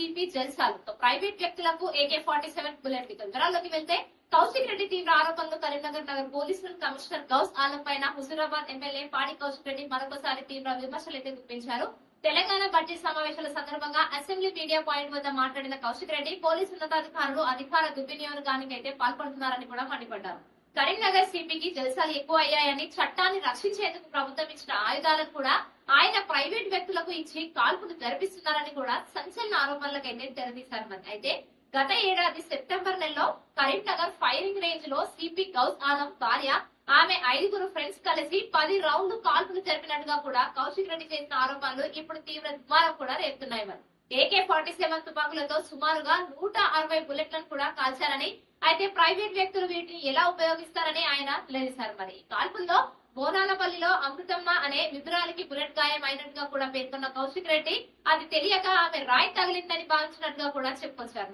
CP జల్సాలతో private వ్యక్తులకు AK-47 bullet వివరాల్లోకి వెళ్తే కౌశిక్ రెడ్డి తీవ్ర ఆరోపణలు కరీంనగర్ నగర్ పోలీసులు కమిషనర్ గౌస్ ఆలం పైన హుజూరాబాద్ ఎమ్మెల్యే పాడి కౌశిక్ రెడ్డి మరొకసారి తీవ్ర విమర్శలైతే గుప్పించారు. తెలంగాణ బడ్జెట్ సమావేశాల సందర్భంగా అసెంబ్లీ మీడియా పాయింట్ వద్ద మాట్లాడిన కౌశిక్ రెడ్డి పోలీసు ఉన్నతాధికారులు అధికార దుర్వినియోగానికైతే పాల్పడుతున్నారని కూడా మండిపడ్డారు. కరీంనగర్ సిపికి జల్సాలు ఎక్కువ అయ్యాయని చట్టాన్ని రక్షించేందుకు ప్రభుత్వం ఇచ్చిన ఆయుధాలను కూడా ఆయన ప్రైవేట్ వ్యక్తులకు ఇచ్చి కాల్పులు జరిపిస్తున్నారని కూడా సంచలన ఆరోపణలకైతే తెరదీశారు. అయితే గత ఏడాది సెప్టెంబర్ నెలలో కరీంనగర్ ఫైరింగ్ రేంజ్ లో సిపి గౌస్ ఆలం భార్య ఆమె 5 ఫ్రెండ్స్ కలిసి 10 రౌండ్లు కాల్పులు జరిపినట్టుగా కూడా కౌశిక్ రెడ్డి చేసిన ఆరోపణలు ఇప్పుడు తీవ్ర దుమారం కూడా రేపుతున్నాయి. AK-47 తుపాకులతో సుమారుగా 160 బుల్లెట్లను కూడా కాల్చారని, అయితే ప్రైవేట్ వ్యక్తులు వీటిని ఎలా ఉపయోగిస్తారని ఆయన వెల్లడించారు. ఈ కాల్పుల్లో బోనాలపల్లిలో అమృతమ్మ అనే విధురాలికి బుల్లెట్ గాయం అయినట్టుగా కూడా పేర్కొన్న కౌశిక్ రెడ్డి అది తెలియక ఆమె రాయి తగిలిందని భావించినట్టుగా కూడా చెప్పుకొచ్చారు.